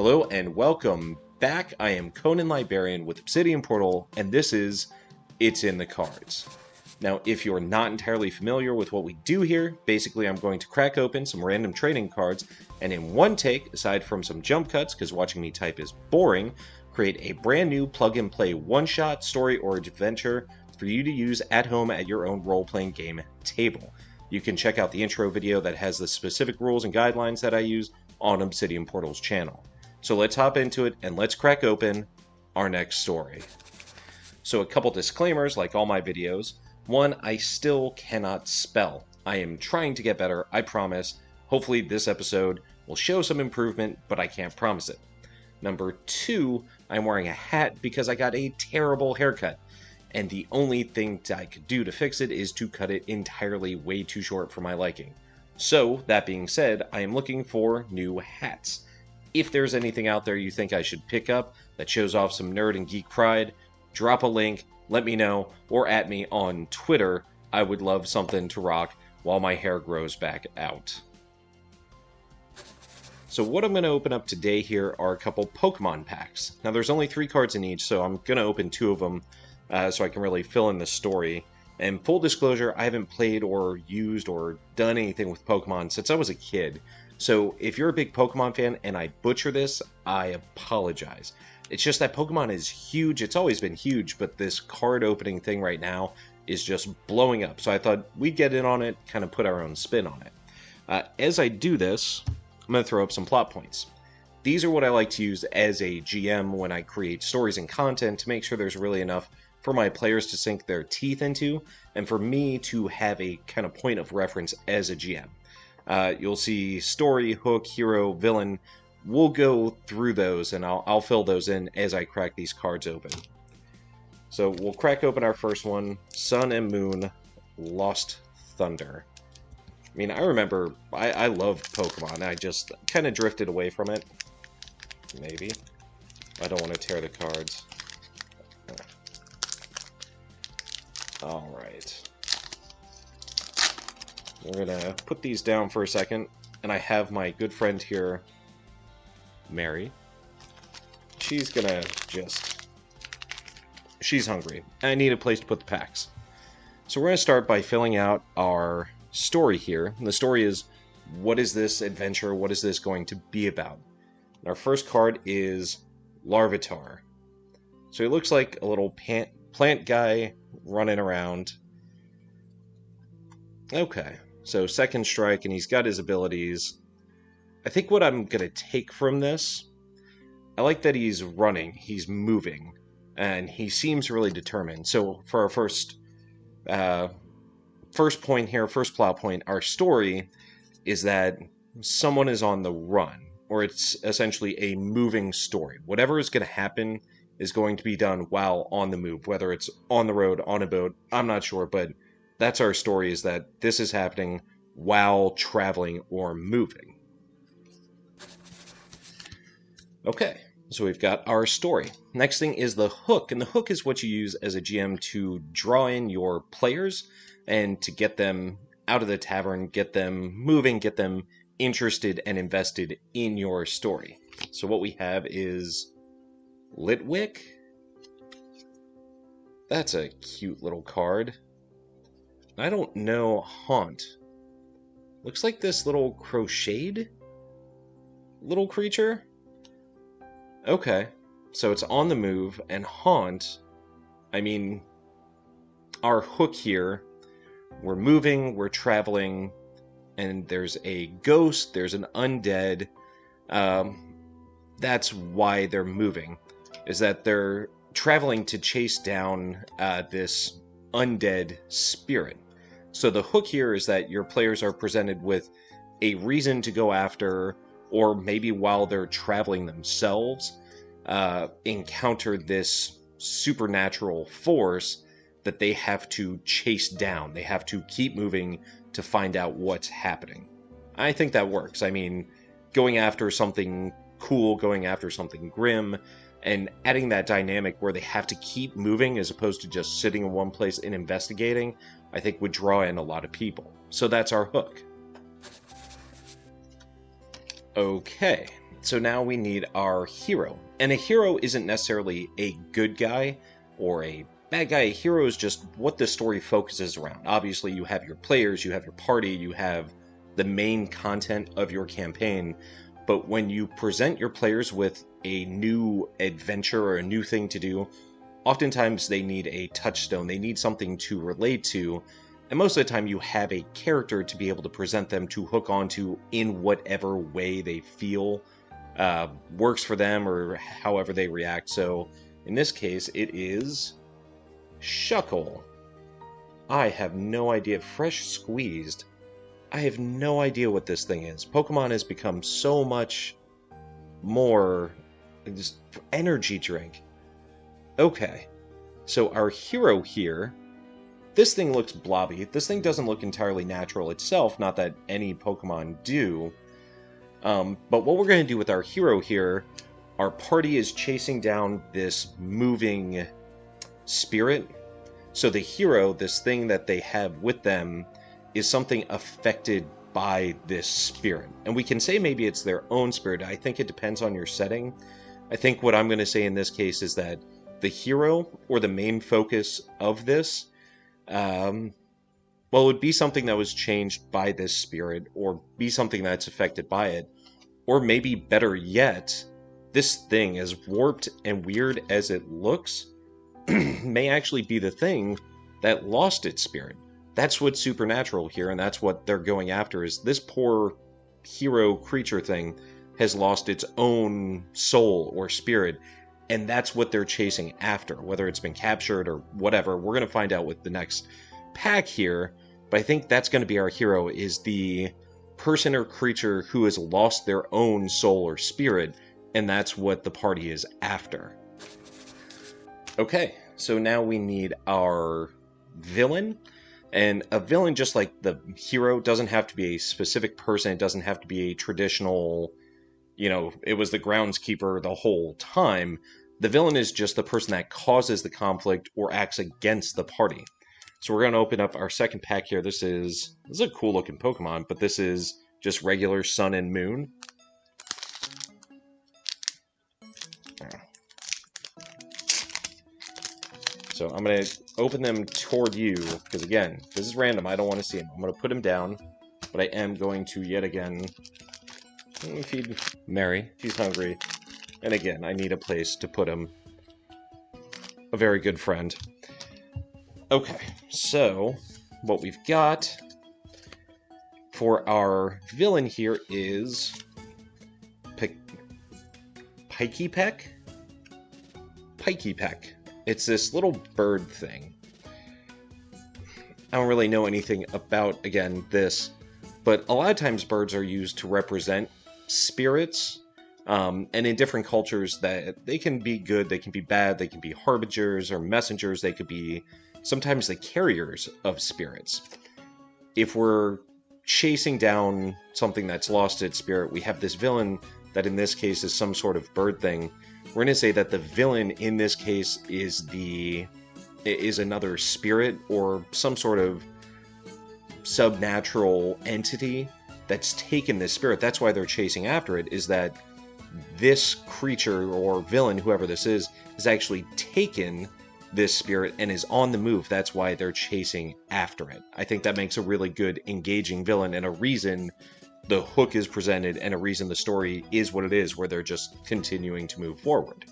Hello and welcome back. I am Conan Lybarian with Obsidian Portal, and this is It's in the Cards. Now, if you're not entirely familiar with what we do here, basically I'm going to crack open some random trading cards, and in one take, aside from some jump cuts, because watching me type is boring, create a brand new plug-and-play one-shot story or adventure for you to use at home at your own role-playing game table. You can check out the intro video that has the specific rules and guidelines that I use on Obsidian Portal's channel. So let's hop into it and let's crack open our next story. So a couple disclaimers, like all my videos. One, I still cannot spell. I am trying to get better, I promise. Hopefully this episode will show some improvement, but I can't promise it. Number two, I'm wearing a hat because I got a terrible haircut. And the only thing I could do to fix it is to cut it entirely way too short for my liking. So, that being said, I am looking for new hats. If there's anything out there you think I should pick up that shows off some nerd and geek pride, drop a link, let me know, or at me on Twitter. I would love something to rock while my hair grows back out. So what I'm going to open up today here are a couple Pokemon packs. Now there's only 3 cards in each, so I'm going to open 2 of them so I can really fill in the story. And full disclosure, I haven't played or used or done anything with Pokemon since I was a kid. So if you're a big Pokemon fan and I butcher this, I apologize. It's just that Pokemon is huge. It's always been huge, but this card opening thing right now is just blowing up. So I thought we'd get in on it, kind of put our own spin on it. As I do this, I'm going to throw up some plot points. These are what I like to use as a GM when I create stories and content to make sure there's really enough for my players to sink their teeth into, and for me to have a kind of point of reference as a GM. You'll see story, hook, hero, villain. We'll go through those, and I'll fill those in as I crack these cards open. So we'll crack open our first one, Sun and Moon, Lost Thunder. I mean, I remember, I loved Pokemon. I just kind of drifted away from it. Maybe. I don't want to tear the cards. Alright. We're gonna put these down for a second, and I have my good friend here, Mary. She's gonna she's hungry. I need a place to put the packs. So we're gonna start by filling out our story here. And the story is, what is this adventure? What is this going to be about? And our first card is Larvitar. So he looks like a little plant guy running around. Okay, so second strike, and he's got his abilities. I think what I'm going to take from this, I like that he's running, he's moving, and he seems really determined. So for our first point here, first plot point, our story is that someone is on the run, or it's essentially a moving story. Whatever is going to happen is going to be done while on the move, whether it's on the road, on a boat, I'm not sure, but that's our story, is that this is happening while traveling or moving. Okay, so we've got our story. Next thing is the hook, and the hook is what you use as a GM to draw in your players and to get them out of the tavern, get them moving, get them interested and invested in your story. So what we have is Litwick. That's a cute little card. I don't know Haunt. Looks like this little crocheted little creature. Okay, so it's on the move, and Haunt, I mean, our hook here, we're moving, we're traveling, and there's a ghost, there's an undead. That's why they're moving, is that they're traveling to chase down this undead spirit. So the hook here is that your players are presented with a reason to go after, or maybe while they're traveling themselves, encounter this supernatural force that they have to chase down. They have to keep moving to find out what's happening. I think that works. I mean, going after something cool, going after something grim, and adding that dynamic where they have to keep moving as opposed to just sitting in one place and investigating, I think would draw in a lot of people. So that's our hook. Okay, so now we need our hero. And a hero isn't necessarily a good guy or a bad guy. A hero is just what the story focuses around. Obviously, you have your players, you have your party, you have the main content of your campaign. But when you present your players with a new adventure or a new thing to do, oftentimes they need a touchstone. They need something to relate to. And most of the time you have a character to be able to present them to hook onto in whatever way they feel works for them or however they react. So in this case, it is Shuckle. I have no idea. Fresh squeezed. I have no idea what this thing is. Pokemon has become so much more just energy drink. Okay, so our hero here, this thing looks blobby. This thing doesn't look entirely natural itself, not that any Pokemon do. But what we're going to do with our hero here, our party is chasing down this moving spirit. So the hero, this thing that they have with them, is something affected by this spirit. And we can say maybe it's their own spirit. I think it depends on your setting. I think what I'm going to say in this case is that the hero, or the main focus of this, well, it would be something that was changed by this spirit, or be something that's affected by it. Or maybe better yet, this thing, as warped and weird as it looks, may actually be the thing that lost its spirit. That's what's supernatural here, and that's what they're going after, is this poor hero creature thing has lost its own soul or spirit, and that's what they're chasing after, whether it's been captured or whatever. We're going to find out with the next pack here, but I think that's going to be our hero, is the person or creature who has lost their own soul or spirit, and that's what the party is after. Okay, so now we need our villain. And a villain, just like the hero, doesn't have to be a specific person. It doesn't have to be a traditional, it was the groundskeeper the whole time. The villain is just the person that causes the conflict or acts against the party. So we're going to open up our second pack here. This is a cool looking Pokemon, but this is just regular Sun and Moon. So I'm going to open them toward you, because again, this is random, I don't want to see them. I'm going to put them down, but I am going to yet again feed Mary. She's hungry. And again, I need a place to put him. A very good friend. Okay, so what we've got for our villain here is Pikey Peck. It's this little bird thing. I don't really know anything about, again, this, but a lot of times birds are used to represent spirits, and in different cultures that they can be good, they can be bad, they can be harbingers or messengers, they could be sometimes the carriers of spirits. If we're chasing down something that's lost its spirit, we have this villain that in this case is some sort of bird thing. We're going to say that the villain in this case is another spirit or some sort of subnatural entity that's taken this spirit. That's why they're chasing after it, is that this creature or villain, whoever this is actually taken this spirit and is on the move. That's why they're chasing after it. I think that makes a really good, engaging villain, and a reason the hook is presented, and a reason the story is what it is, where they're just continuing to move forward.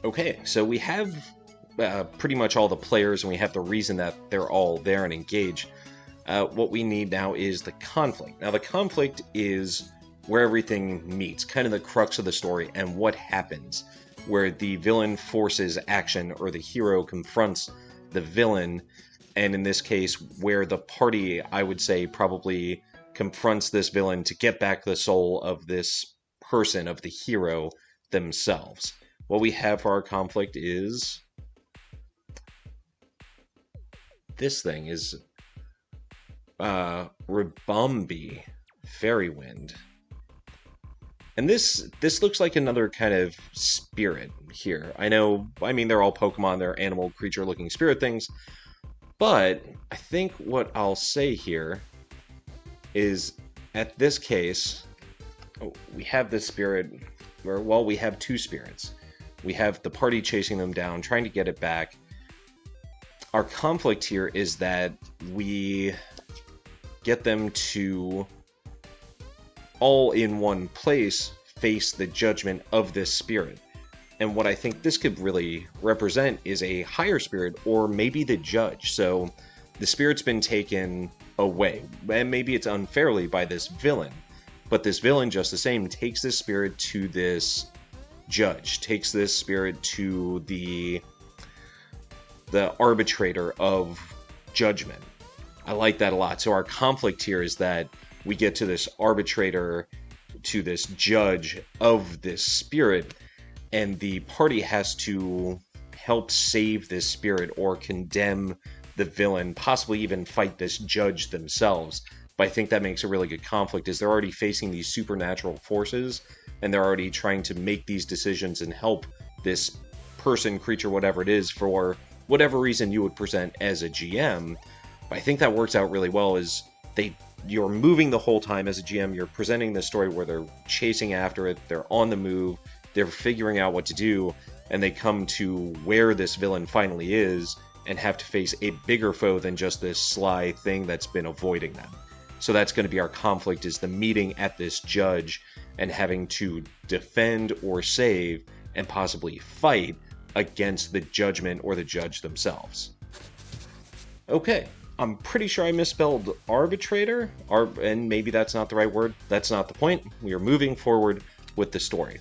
Okay, so we have pretty much all the players, and we have the reason that they're all there and engaged. What we need now is the conflict. Now, the conflict is where everything meets, kind of the crux of the story, and what happens, where the villain forces action, or the hero confronts the villain, and in this case, where the party, I would say, probably confronts this villain to get back the soul of this person, of the hero themselves. What we have for our conflict is this thing is Ribombee, Fairy Wind. And this looks like another kind of spirit here. I mean, they're all Pokemon, they're animal creature looking spirit things, but I think what I'll say here is, at this case, we have this spirit, or well, we have two spirits. We have the party chasing them down, trying to get it back. Our conflict here is that we get them to, all in one place, face the judgment of this spirit. And what I think this could really represent is a higher spirit, or maybe the judge. So the spirit's been taken away, and maybe it's unfairly by this villain, but this villain, just the same, takes this spirit to this judge, takes this spirit to the arbitrator of judgment. I like that a lot. So our conflict here is that we get to this arbitrator, to this judge of this spirit, and the party has to help save this spirit or condemn the villain, possibly even fight this judge themselves. But I think that makes a really good conflict, is they're already facing these supernatural forces, and they're already trying to make these decisions and help this person, creature, whatever it is, for whatever reason you would present as a GM. But I think that works out really well, is you're moving the whole time as a GM, you're presenting this story where they're chasing after it, they're on the move, they're figuring out what to do, and they come to where this villain finally is and have to face a bigger foe than just this sly thing that's been avoiding them. So that's going to be our conflict, is the meeting at this judge and having to defend or save and possibly fight against the judgment or the judge themselves. Okay, I'm pretty sure I misspelled arbitrator, and maybe that's not the right word. That's not the point. We are moving forward with the story.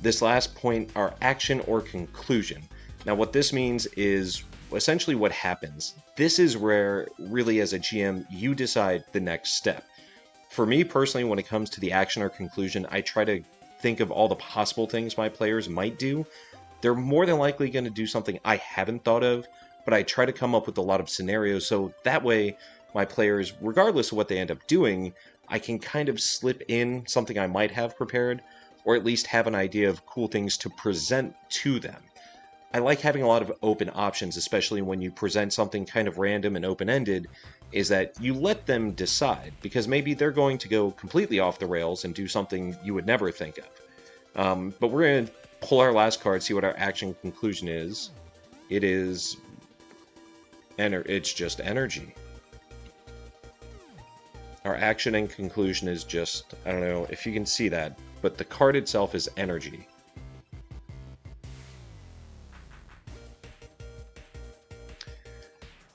This last point, our action or conclusion. Now what this means is essentially what happens. This is where, really, as a GM, you decide the next step. For me personally, when it comes to the action or conclusion, I try to think of all the possible things my players might do. They're more than likely going to do something I haven't thought of, but I try to come up with a lot of scenarios, so that way my players, regardless of what they end up doing, I can kind of slip in something I might have prepared, or at least have an idea of cool things to present to them. I like having a lot of open options, especially when you present something kind of random and open-ended, is that you let them decide, because maybe they're going to go completely off the rails and do something you would never think of. But we're going to pull our last card, see what our action conclusion is. It is... it's just energy. Our action and conclusion is just, I don't know if you can see that, but the card itself is energy.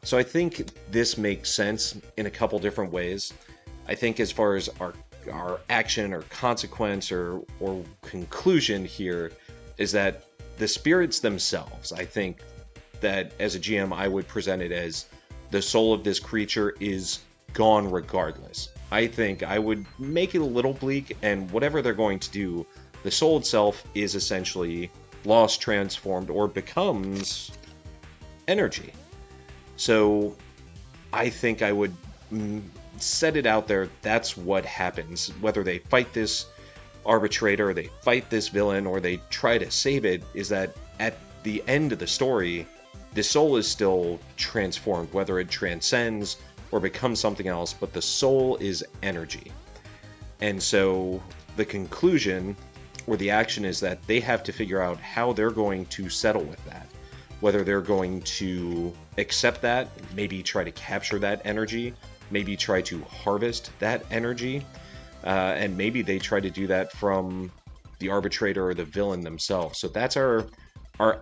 So I think this makes sense in a couple different ways. I think as far as our action or consequence or conclusion here is that the spirits themselves, I think that as a GM I would present it as the soul of this creature is gone regardless. I think I would make it a little bleak, and whatever they're going to do, the soul itself is essentially lost, transformed, or becomes energy. So I think I would set it out there, that's what happens. Whether they fight this arbitrator, or they fight this villain, or they try to save it, is that at the end of the story, the soul is still transformed, whether it transcends or becomes something else, but the soul is energy. And so the conclusion, or the action, is that they have to figure out how they're going to settle with that. Whether they're going to accept that, maybe try to capture that energy, maybe try to harvest that energy, and maybe they try to do that from the arbitrator or the villain themselves. So that's our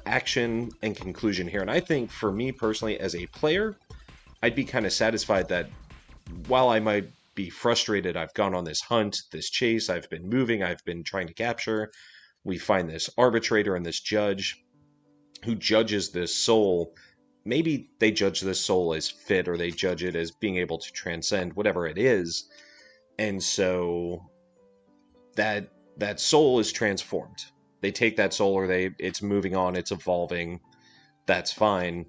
action and conclusion here. And I think for me personally as a player, I'd be kind of satisfied that while I might be frustrated, I've gone on this hunt, this chase, I've been moving, I've been trying to capture, we find this arbitrator and this judge who judges this soul. Maybe they judge this soul as fit, or they judge it as being able to transcend, whatever it is. And so that soul is transformed. They take that soul, or it's moving on, it's evolving, that's fine.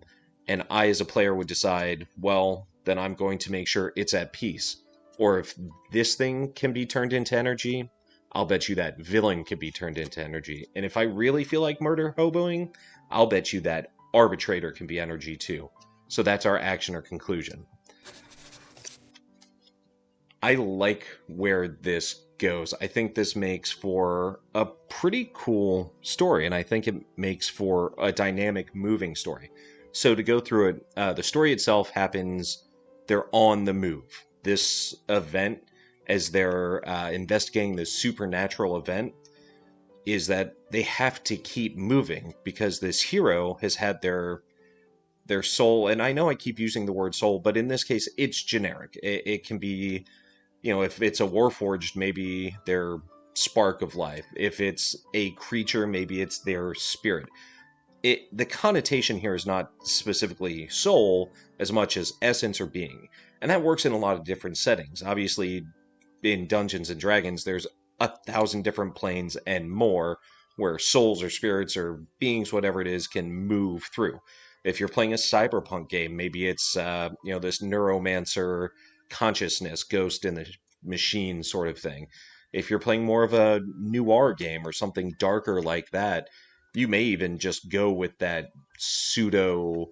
And I as a player would decide, well, then I'm going to make sure it's at peace. Or if this thing can be turned into energy, I'll bet you that villain can be turned into energy. And if I really feel like murder hoboing, I'll bet you that arbitrator can be energy too. So that's our action or conclusion. I like where this goes, I think this makes for a pretty cool story, and I think it makes for a dynamic, moving story. So to go through it, the story itself happens, they're on the move. This event, as they're investigating this supernatural event, is that they have to keep moving because this hero has had their soul, and I know I keep using the word soul, but in this case, it's generic. It can be, if it's a warforged, maybe their spark of life. If it's a creature, maybe it's their spirit. The connotation here is not specifically soul as much as essence or being, and that works in a lot of different settings. Obviously, in Dungeons and Dragons, there's 1,000 different planes and more where souls or spirits or beings, whatever it is, can move through. If you're playing a cyberpunk game, maybe it's this neuromancer consciousness, ghost in the machine sort of thing. If you're playing more of a noir game or something darker like that, you may even just go with that pseudo,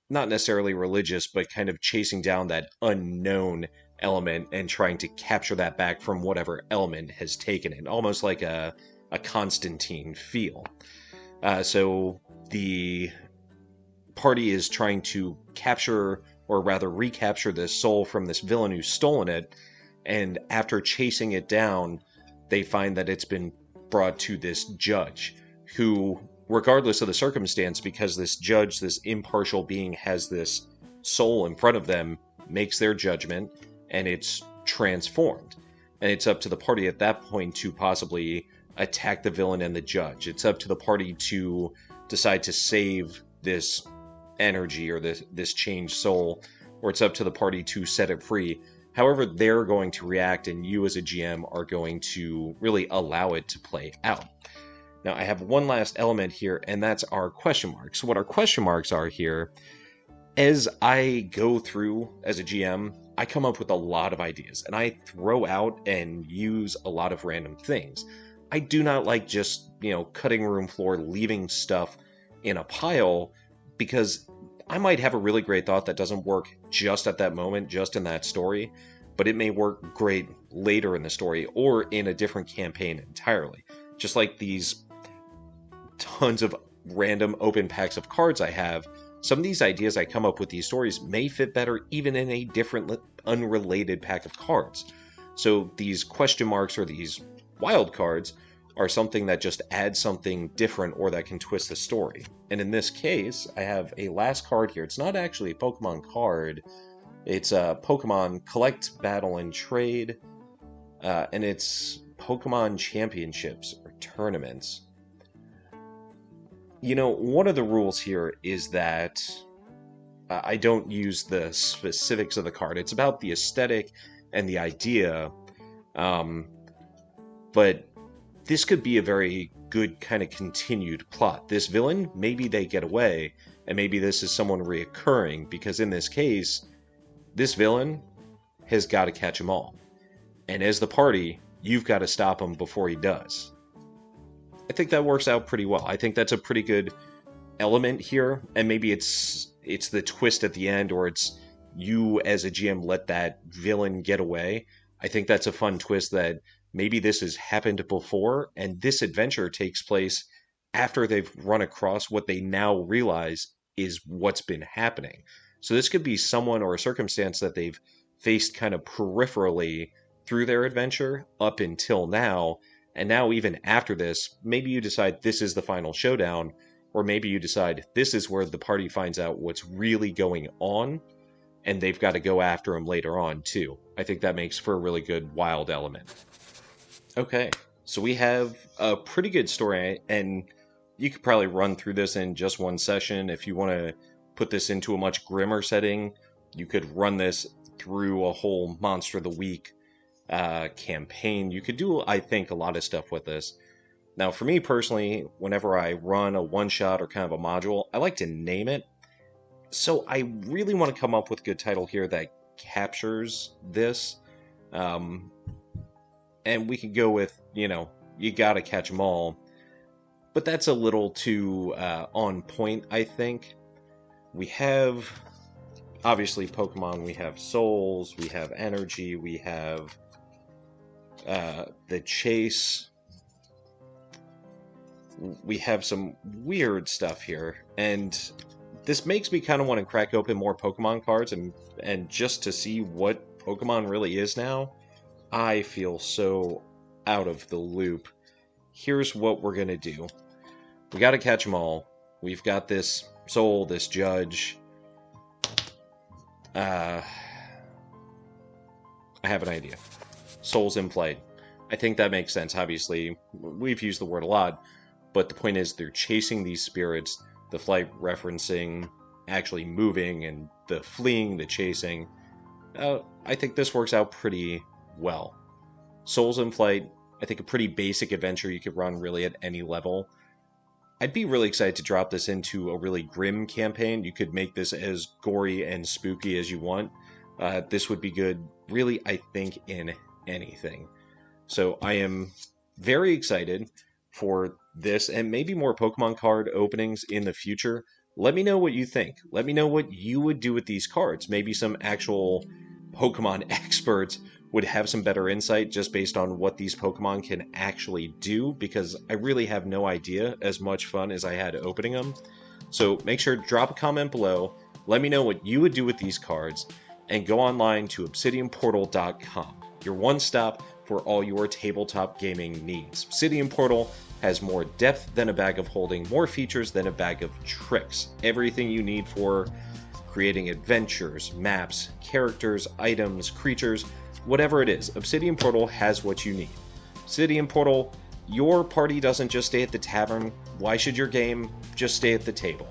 not necessarily religious, but kind of chasing down that unknown element and trying to capture that back from whatever element has taken it, almost like a Constantine feel. So the party is trying to capture, or rather recapture, this soul from this villain who's stolen it, and after chasing it down, they find that it's been brought to this judge, who, regardless of the circumstance, because this judge, this impartial being, has this soul in front of them, makes their judgment, and it's transformed. And it's up to the party at that point to possibly attack the villain and the judge. It's up to the party to decide to save this energy or this changed soul, or it's up to the party to set it free. However they're going to react, and you as a GM are going to really allow it to play out. Now, I have one last element here, and that's our question marks. So what our question marks are here, as I go through as a GM, I come up with a lot of ideas, and I throw out and use a lot of random things. I do not like just, cutting room floor, leaving stuff in a pile, because I might have a really great thought that doesn't work just at that moment, just in that story, but it may work great later in the story or in a different campaign entirely. Just like these tons of random open packs of cards I have, some of these ideas I come up with, these stories, may fit better even in a different, unrelated pack of cards. So these question marks or these wild cards are something that just adds something different or that can twist the story. And in this case, I have a last card here. It's not actually a Pokemon card. It's a Pokemon Collect, Battle, and Trade. And it's Pokemon Championships or Tournaments. One of the rules here is that I don't use the specifics of the card. It's about the aesthetic and the idea. But this could be a very good kind of continued plot. This villain, maybe they get away, and maybe this is someone reoccurring, because in this case, this villain has got to catch them all. And as the party, you've got to stop him before he does. I think that works out pretty well. I think that's a pretty good element here, and maybe it's the twist at the end, or it's you as a GM let that villain get away. I think that's a fun twist, that maybe this has happened before, and this adventure takes place after they've run across what they now realize is what's been happening. So this could be someone or a circumstance that they've faced kind of peripherally through their adventure up until now, and now even after this, maybe you decide this is the final showdown, or maybe you decide this is where the party finds out what's really going on, and they've got to go after him later on too. I think that makes for a really good wild element. Okay, so we have a pretty good story, and you could probably run through this in just one session. If you want to put this into a much grimmer setting, you could run this through a whole Monster of the Week campaign. You could do, I think, a lot of stuff with this. Now, for me personally, whenever I run a one-shot or kind of a module, I like to name it. So I really want to come up with a good title here that captures this. And we could go with, you gotta catch them all. But that's a little too on point, I think. We have, obviously, Pokemon. We have souls. We have energy. We have the chase. We have some weird stuff here, and this makes me kind of want to crack open more Pokemon cards and just to see what Pokemon really is now. I feel so out of the loop. Here's what we're gonna do. We gotta catch them all. We've got this Soul, this Judge. I have an idea. Soul's in play. I think that makes sense. Obviously, we've used the word a lot, but the point is they're chasing these spirits, the flight referencing actually moving, and the fleeing, the chasing. I think this works out pretty well. Soul's in Flight, I think a pretty basic adventure you could run really at any level. I'd be really excited to drop this into a really grim campaign. You could make this as gory and spooky as you want. This would be good, really, I think, in anything. So I am very excited for this and maybe more Pokemon card openings in the future. Let me know what you think. Let me know what you would do with these cards. Maybe some actual Pokemon experts would have some better insight just based on what these Pokemon can actually do, because I really have no idea, as much fun as I had opening them. So make sure to drop a comment below, let me know what you would do with these cards, and go online to obsidianportal.com, your one-stop for all your tabletop gaming needs. Obsidian Portal has more depth than a bag of holding, more features than a bag of tricks. Everything you need for creating adventures, maps, characters, items, creatures, whatever it is, Obsidian Portal has what you need. Obsidian Portal, your party doesn't just stay at the tavern. Why should your game just stay at the table?